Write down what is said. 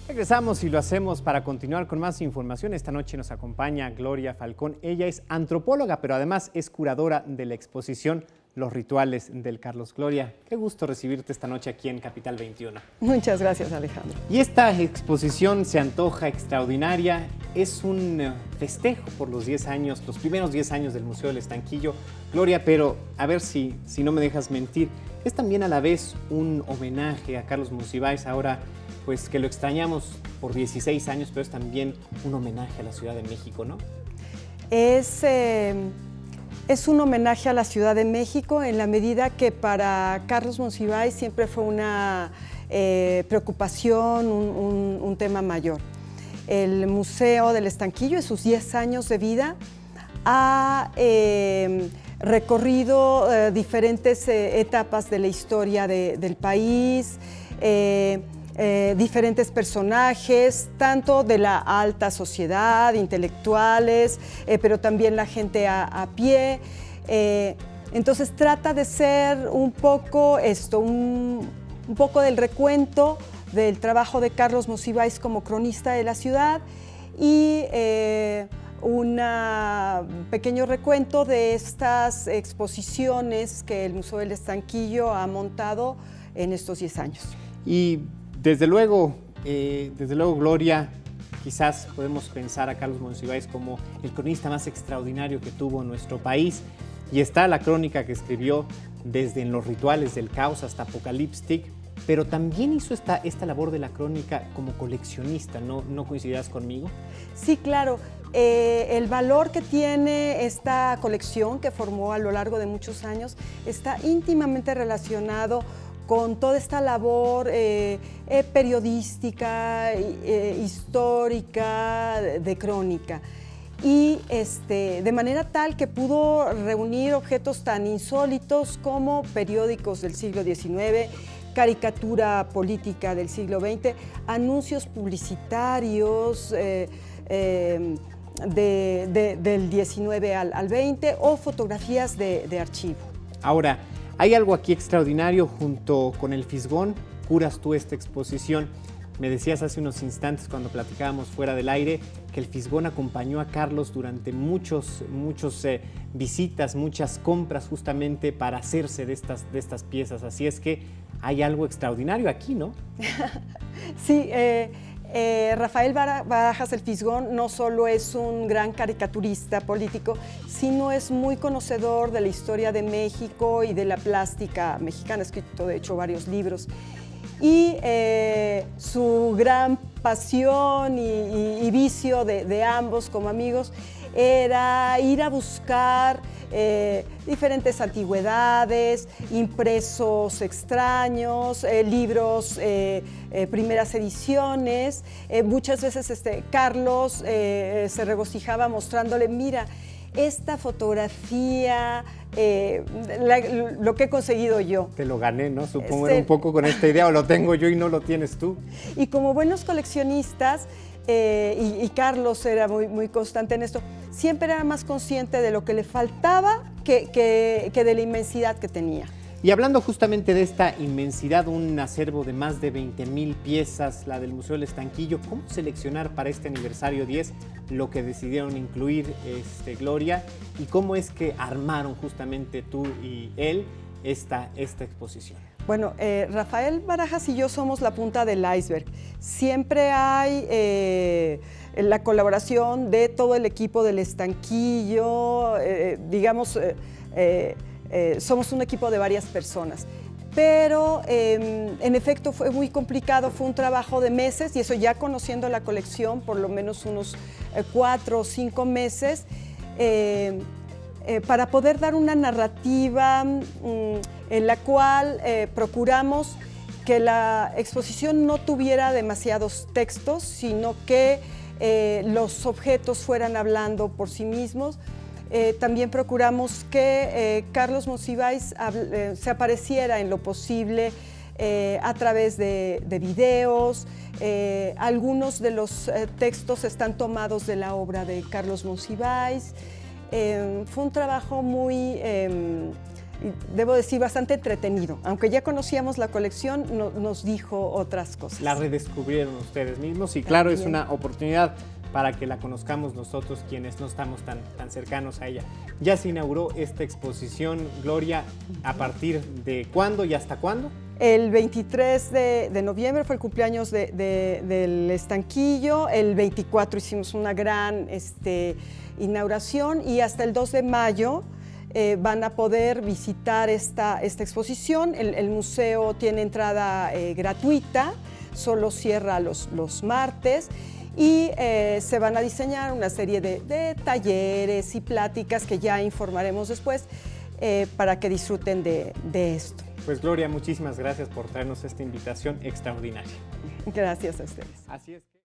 Regresamos y lo hacemos para continuar con más información. Esta noche nos acompaña Gloria Falcón. Ella es antropóloga, pero además es curadora de la exposición Los Rituales del Carlos. Gloria, qué gusto recibirte esta noche aquí en Capital 21. Muchas gracias, Alejandro. Y esta exposición se antoja extraordinaria. Es un festejo por los 10 años, los primeros 10 años del Museo del Estanquillo. Gloria, pero a ver si no me dejas mentir, es también a la vez un homenaje a Carlos Monsiváis, ahora pues que lo extrañamos por 16 años, pero es también un homenaje a la Ciudad de México, ¿no? Es un homenaje a la Ciudad de México en la medida que para Carlos Monsiváis siempre fue una preocupación, un tema mayor. El Museo del Estanquillo, en sus 10 años de vida, ha recorrido diferentes etapas de la historia del país, diferentes personajes, tanto de la alta sociedad, intelectuales, pero también la gente a pie. Entonces trata de ser un poco esto, un poco del recuento del trabajo de Carlos Monsiváis como cronista de la ciudad y un pequeño recuento de estas exposiciones que el Museo del Estanquillo ha montado en estos 10 años. Y desde luego, Gloria, quizás podemos pensar a Carlos Monsiváis como el cronista más extraordinario que tuvo nuestro país. Y está la crónica que escribió desde En los rituales del caos hasta Apocalíptic, pero también hizo esta labor de la crónica como coleccionista, ¿no coincidirás conmigo? Sí, claro. El valor que tiene esta colección que formó a lo largo de muchos años está íntimamente relacionado con toda esta labor periodística, histórica, de crónica. Y de manera tal que pudo reunir objetos tan insólitos como periódicos del siglo XIX, caricatura política del siglo XX, anuncios publicitarios del XIX al XX o fotografías de archivo. Ahora, hay algo aquí extraordinario junto con el Fisgón, curas tú esta exposición. Me decías hace unos instantes cuando platicábamos fuera del aire que el Fisgón acompañó a Carlos durante muchas visitas, muchas compras justamente para hacerse de estas piezas. Así es que hay algo extraordinario aquí, ¿no? Sí, Rafael Barajas el Fisgón no solo es un gran caricaturista político, sino es muy conocedor de la historia de México y de la plástica mexicana, ha escrito de hecho varios libros. Y su gran pasión y vicio de ambos como amigos era ir a buscar diferentes antigüedades, impresos extraños, libros, primeras ediciones. Muchas veces Carlos se regocijaba mostrándole, mira, esta fotografía, lo que he conseguido yo. Te lo gané, ¿no? Supongo era un poco con esta idea, o lo tengo yo y no lo tienes tú. Y como buenos coleccionistas, y Carlos era muy constante en esto, siempre era más consciente de lo que le faltaba que de la inmensidad que tenía. Y hablando justamente de esta inmensidad, un acervo de más de 20,000 piezas, la del Museo del Estanquillo, ¿cómo seleccionar para este aniversario 10 lo que decidieron incluir, Gloria? ¿Y cómo es que armaron justamente tú y él esta exposición? Bueno, Rafael Barajas y yo somos la punta del iceberg. Siempre hay la colaboración de todo el equipo del Estanquillo, digamos, somos un equipo de varias personas. Pero en efecto fue muy complicado, fue un trabajo de meses y eso ya conociendo la colección, por lo menos unos 4 o 5 meses, para poder dar una narrativa en la cual procuramos que la exposición no tuviera demasiados textos, sino que los objetos fueran hablando por sí mismos. También procuramos que Carlos Monsiváis se apareciera en lo posible a través de videos. Algunos de los textos están tomados de la obra de Carlos Monsiváis. Fue un trabajo muy debo decir, bastante entretenido. Aunque ya conocíamos la colección, nos dijo otras cosas. La redescubrieron ustedes mismos y claro, es una oportunidad para que la conozcamos nosotros quienes no estamos tan cercanos a ella. Ya se inauguró esta exposición, Gloria, ¿a partir de cuándo y hasta cuándo? El 23 de noviembre fue el cumpleaños del estanquillo, el 24 hicimos una gran inauguración y hasta el 2 de mayo van a poder visitar esta exposición. El museo tiene entrada gratuita, solo cierra los martes. Y se van a diseñar una serie de talleres y pláticas que ya informaremos después para que disfruten de esto. Pues Gloria, muchísimas gracias por traernos esta invitación extraordinaria. Gracias a ustedes. Así es.